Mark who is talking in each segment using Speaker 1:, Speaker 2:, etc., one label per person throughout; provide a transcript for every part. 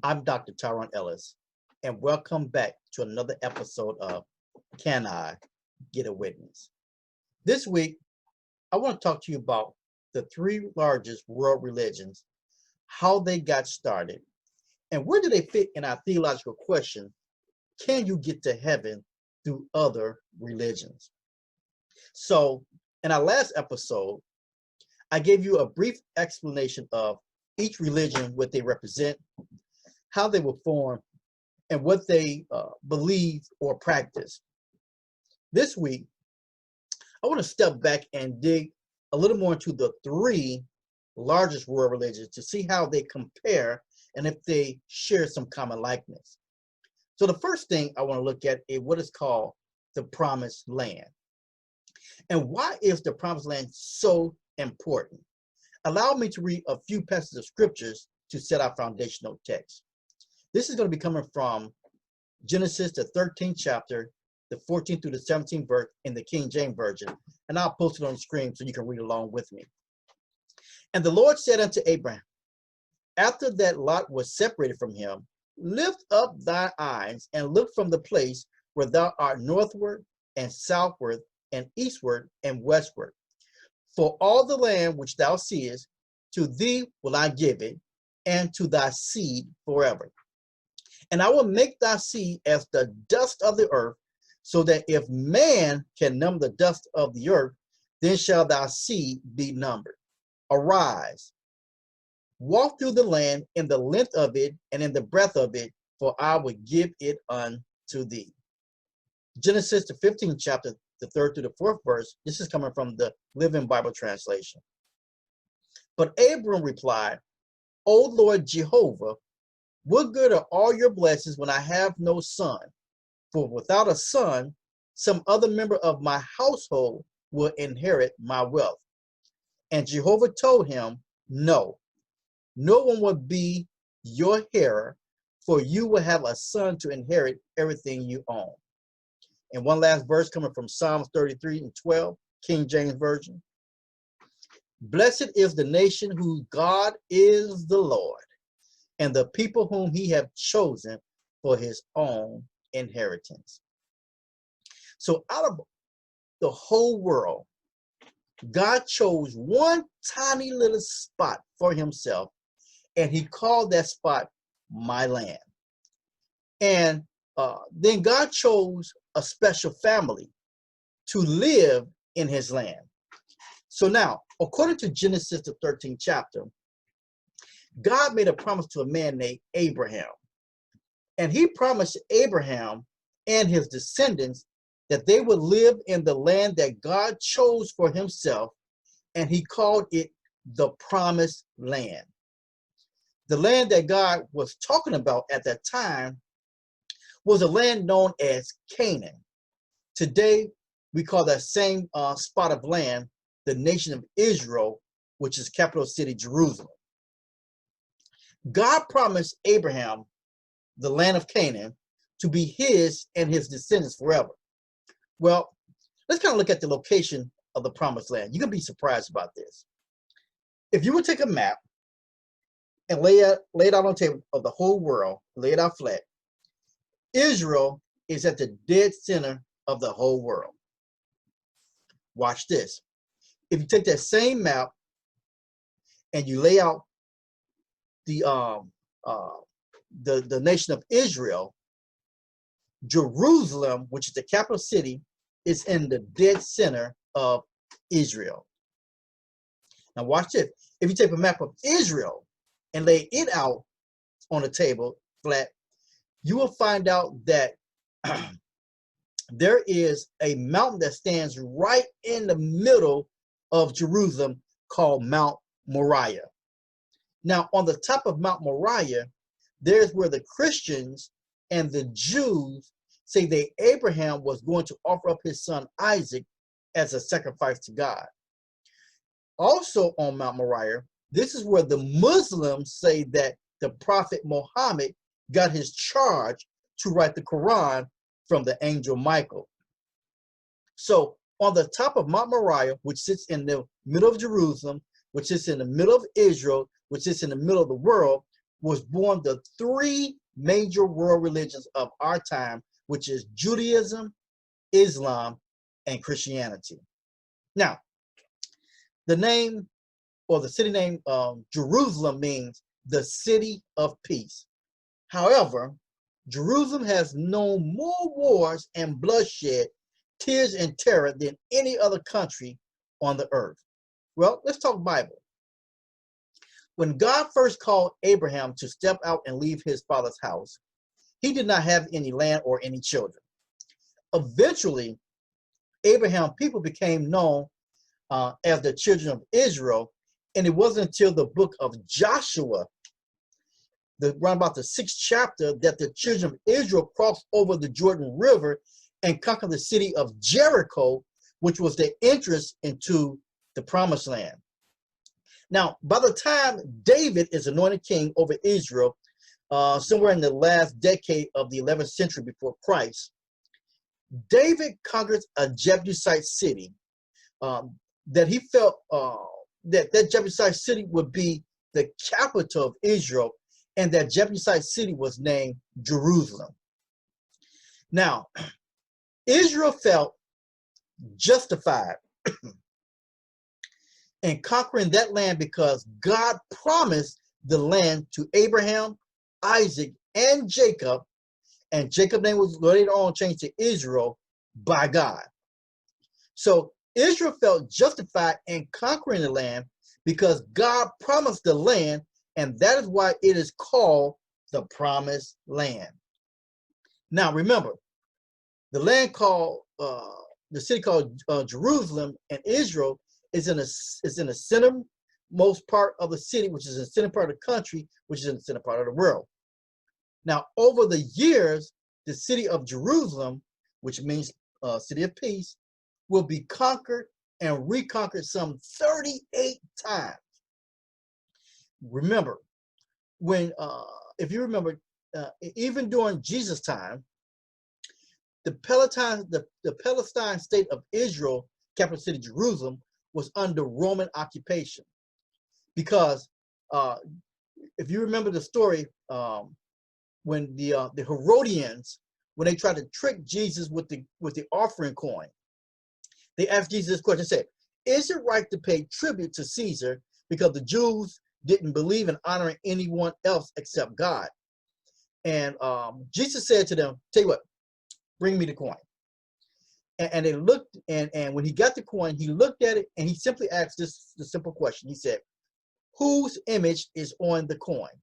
Speaker 1: I'm Dr. Tyron Ellis, and welcome back to another episode of Can I Get a Witness? This week, I want to talk to you about the three largest world religions, how they got started, and where do they fit in our theological question, can you get to heaven through other religions? So, in our last episode, I gave you a brief explanation of each religion, what they represent, how they were formed, and what they believe or practice. This week, I want to step back and dig a little more into the three largest world religions to see how they compare and if they share some common likeness. So the first thing I want to look at is what is called the Promised Land. And why is the Promised Land so important? Allow me to read a few passages of scriptures to set our foundational text. This is going to be coming from Genesis, the 13th chapter, the 14th through the 17th verse in the King James Version. And I'll post it on the screen so you can read along with me. And the Lord said unto Abraham, after that Lot was separated from him, lift up thy eyes and look from the place where thou art northward and southward and eastward and westward. For all the land which thou seest, to thee will I give it, and to thy seed forever. And I will make thy seed as the dust of the earth, so that if man can number the dust of the earth, then shall thy seed be numbered. Arise, walk through the land in the length of it and in the breadth of it, for I will give it unto thee. Genesis, the 15th chapter, the 3rd through the 4th verse. This is coming from the Living Bible translation. But Abram replied, O Lord Jehovah, what good are all your blessings when I have no son? For without a son, some other member of my household will inherit my wealth. And Jehovah told him, no one will be your heir, for you will have a son to inherit everything you own. And one last verse coming from Psalms 33:12, King James Version. Blessed is the nation whose God is the Lord, and the people whom he hath chosen for his own inheritance. So out of the whole world, God chose one tiny little spot for himself, and he called that spot my land. And then God chose a special family to live in his land. So now, according to Genesis, the 13th chapter, God made a promise to a man named Abraham. And he promised Abraham and his descendants that they would live in the land that God chose for himself, and he called it the Promised Land. The land that God was talking about at that time was a land known as Canaan. Today, we call that same spot of land the nation of Israel, which is capital city Jerusalem. God promised Abraham the land of Canaan to be his and his descendants forever. Well, let's kind of look at the location of the Promised Land. You're going to be surprised about this. If you would take a map and lay it out on the table of the whole world, lay it out flat, Israel is at the dead center of the whole world. Watch this. If you take that same map and you lay out the nation of Israel, Jerusalem, which is the capital city, is in the dead center of Israel. Now watch this. If you take a map of Israel and lay it out on the table flat, you will find out that there is a mountain that stands right in the middle of Jerusalem called Mount Moriah. Now, on the top of Mount Moriah, there's where the Christians and the Jews say that Abraham was going to offer up his son Isaac as a sacrifice to God. Also on Mount Moriah, this is where the Muslims say that the Prophet Muhammad got his charge to write the Quran from the angel Michael. So on the top of Mount Moriah, which sits in the middle of Jerusalem, which sits in the middle of Israel, which sits in the middle of the world, was born the three major world religions of our time, which is Judaism, Islam, and Christianity. Now, the name or the city name Jerusalem means the city of peace. However, Jerusalem has known more wars and bloodshed, tears and terror than any other country on the earth. Well, let's talk Bible. When God first called Abraham to step out and leave his father's house, he did not have any land or any children. Eventually, Abraham's people became known as the children of Israel, and it wasn't until the book of Joshua, around about the 6th chapter, that the children of Israel crossed over the Jordan River and conquered the city of Jericho, which was the entrance into the promised land. Now, by the time David is anointed king over Israel, somewhere in the last decade of the 11th century before Christ, David conquers a Jebusite city that he felt that Jebusite city would be the capital of Israel, and that Jebusite city was named Jerusalem. Now, Israel felt justified in conquering that land because God promised the land to Abraham, Isaac, and Jacob, and Jacob's name was later on changed to Israel by God. So Israel felt justified in conquering the land because God promised the land, and that is why it is called the Promised Land. Now remember, the land called, the city called Jerusalem in Israel is in the centermost part of the city, which is in the center part of the country, which is in the center part of the world. Now, over the years, the city of Jerusalem, which means city of peace, will be conquered and reconquered some 38 times. Remember, when if you remember, even during Jesus' time, the Palestine state of Israel, capital city Jerusalem, was under Roman occupation. Because if you remember the story, when the Herodians, when they tried to trick Jesus with the offering coin, they asked Jesus this question, said, "Is it right to pay tribute to Caesar?" Because the Jews didn't believe in honoring anyone else except God. And Jesus said to them, "Tell you what, bring me the coin." And they looked, and when he got the coin, he looked at it, and he simply asked the simple question. He said, "Whose image is on the coin?"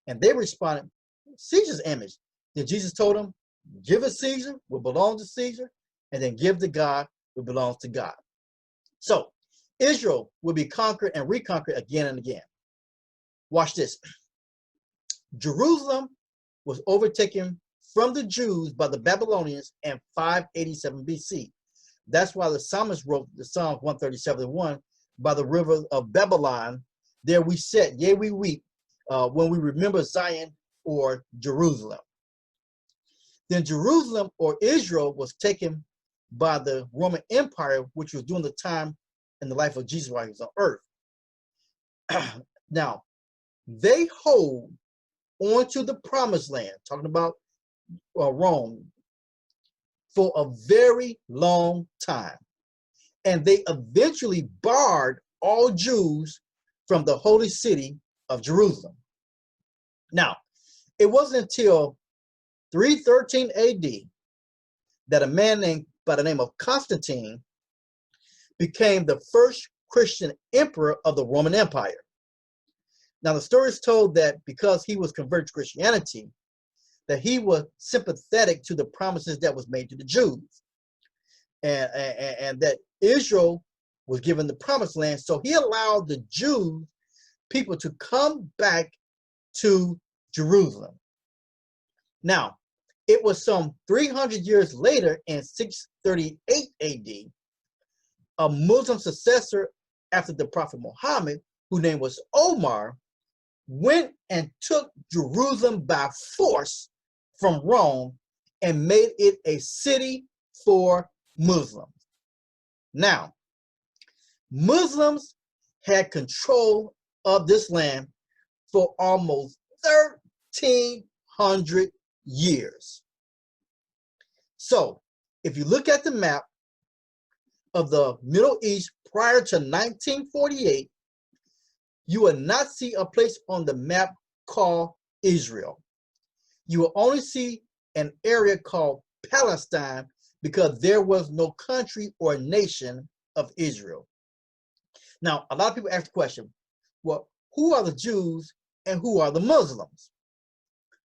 Speaker 1: And they responded, "Caesar's image." Then Jesus told them, "Give it Caesar what belongs to Caesar, and then give to God what belongs to God." So Israel will be conquered and reconquered again and again. Watch this. Jerusalem was overtaken from the Jews by the Babylonians in 587 BC. That's why the psalmist wrote the Psalm 137:1, "By the river of Babylon, there we sit, yea, we weep, when we remember Zion or Jerusalem." Then Jerusalem or Israel was taken by the Roman Empire, which was during the time in the life of Jesus while he was on earth. Now, they hold onto the promised land, talking about Rome, for a very long time. And they eventually barred all Jews from the holy city of Jerusalem. Now, it wasn't until 313 AD that a man named by the name of Constantine became the first Christian emperor of the Roman Empire. Now, the story is told that because he was converted to Christianity, that he was sympathetic to the promises that was made to the Jews, and that Israel was given the promised land. So he allowed the Jews, people, to come back to Jerusalem. Now, it was some 300 years later in 638 AD, a Muslim successor after the Prophet Muhammad, whose name was Omar, went and took Jerusalem by force from Rome and made it a city for Muslims. Now, Muslims had control of this land for almost 1,300 years. So if you look at the map of the Middle East prior to 1948, you will not see a place on the map called Israel. You will only see an area called Palestine because there was no country or nation of Israel. Now, a lot of people ask the question, well, who are the Jews and who are the Muslims?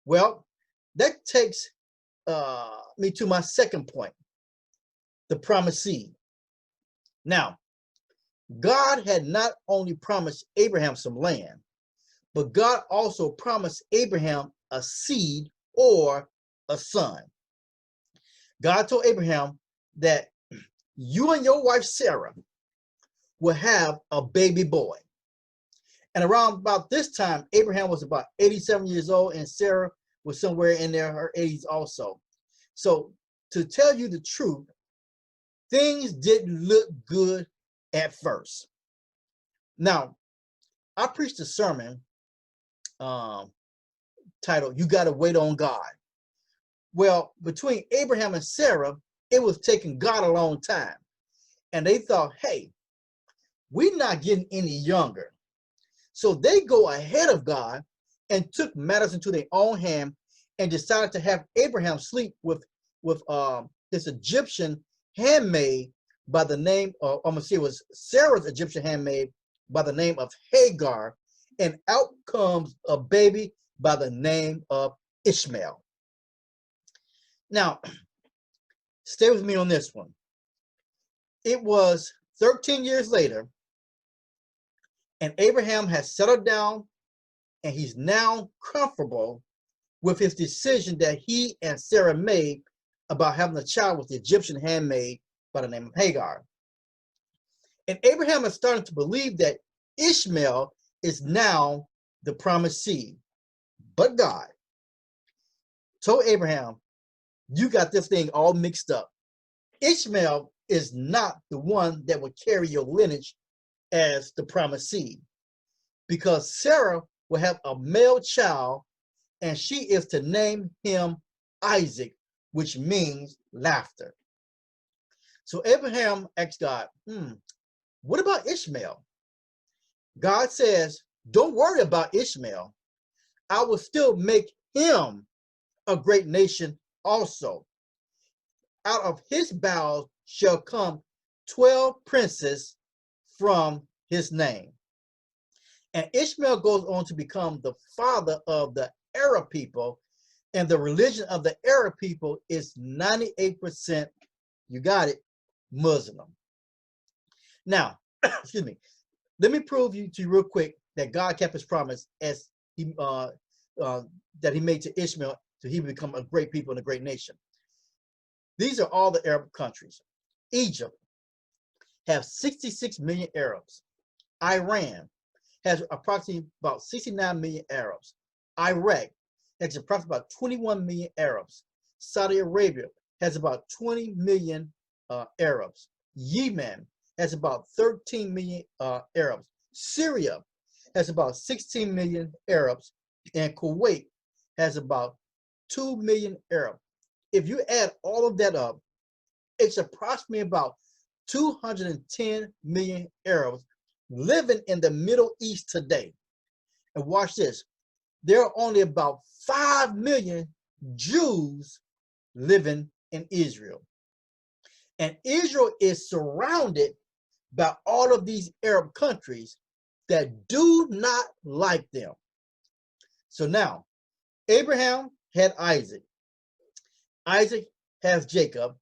Speaker 1: Well, that takes me to my second point, the promised seed. Now, God had not only promised Abraham some land, but God also promised Abraham a seed or a son. God told Abraham that you and your wife Sarah will have a baby boy. And around about this time, Abraham was about 87 years old and Sarah was somewhere in there, her 80s also. So to tell you the truth, things didn't look good at first. Now, I preached a sermon titled, You Gotta Wait on God. Well, between Abraham and Sarah, it was taking God a long time. And they thought, hey, we're not getting any younger. So they go ahead of God and took matters into their own hand and decided to have Abraham sleep with this Egyptian handmaid by the name of, I'm gonna say it was Sarah's Egyptian handmaid by the name of Hagar, and out comes a baby by the name of Ishmael. Now, stay with me on this one. It was 13 years later, and Abraham has settled down, and he's now comfortable with his decision that he and Sarah made about having a child with the Egyptian handmaid by the name of Hagar. And Abraham is starting to believe that Ishmael is now the promised seed. But God told Abraham, you got this thing all mixed up. Ishmael is not the one that will carry your lineage as the promised seed, because Sarah will have a male child and she is to name him Isaac, which means laughter. So Abraham asked God, what about Ishmael? God says, don't worry about Ishmael. I will still make him a great nation also. Out of his bowels shall come 12 princes from his name. And Ishmael goes on to become the father of the Arab people, and the religion of the Arab people is 98%, you got it, Muslim. Now, excuse me, let me prove to you real quick that God kept his promise as he that he made to Ishmael, so he would become a great people and a great nation. These are all the Arab countries. Egypt has 66 million Arabs. Iran has approximately about 69 million Arabs. Iraq has approximately about 21 million Arabs. Saudi Arabia has about 20 million Arabs. Yemen has about 13 million Arabs. Syria has about 16 million Arabs. And Kuwait has about 2 million Arabs. If you add all of that up, it's approximately about 210 million Arabs living in the Middle East today. And watch this, there are only about 5 million Jews living in Israel. And Israel is surrounded by all of these Arab countries that do not like them. So now, Abraham had Isaac. Isaac has Jacob,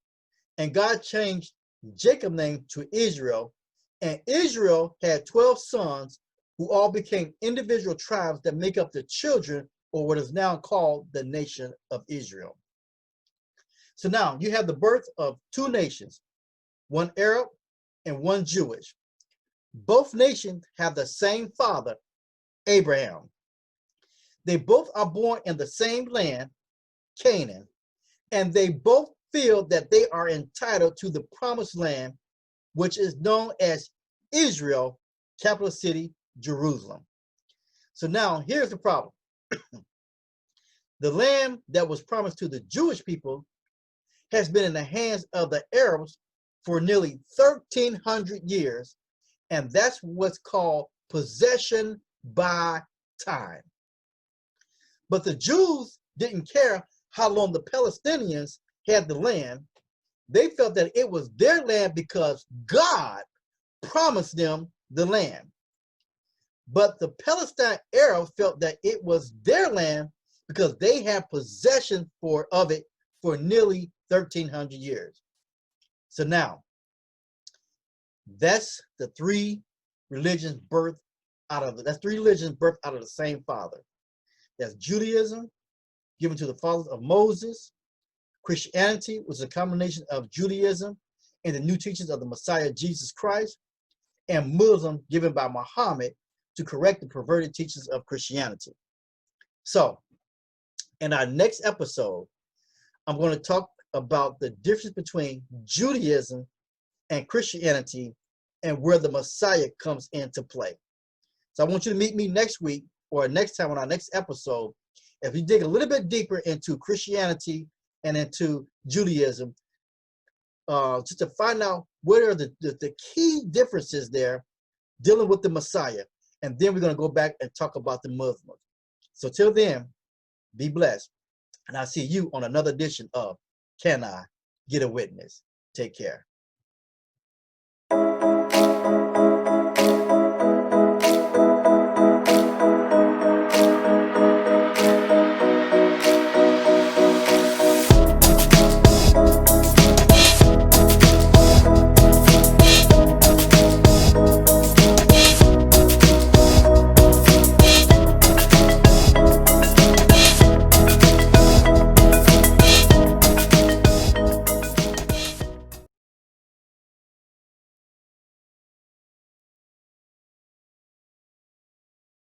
Speaker 1: and God changed Jacob's name to Israel, and Israel had 12 sons who all became individual tribes that make up the children, or what is now called the nation of Israel. So now you have the birth of two nations, one Arab and one Jewish. Both nations have the same father, Abraham. They both are born in the same land, Canaan, and they both feel that they are entitled to the promised land, which is known as Israel, capital city, Jerusalem. So now here's the problem. The land that was promised to the Jewish people has been in the hands of the Arabs for nearly 1,300 years, and that's what's called possession by time. But the Jews didn't care how long the Palestinians had the land. They felt that it was their land because God promised them the land. But the Palestine Arabs felt that it was their land because they had possession of it for nearly 1,300 years. So now, that's the three religions birthed out of the same father. That's Judaism, given to the fathers of Moses. Christianity was a combination of Judaism and the new teachings of the Messiah Jesus Christ, and Muslim, given by Muhammad to correct the perverted teachings of Christianity. So, in our next episode, I'm going to talk about the difference between Judaism and Christianity and where the Messiah comes into play. So I want you to meet me next week or next time on our next episode as we dig a little bit deeper into Christianity and into Judaism, just to find out what are the key differences there dealing with the Messiah. And then we're going to go back and talk about the Muslims. So till then, be blessed. And I'll see you on another edition of Can I Get a Witness? Take care.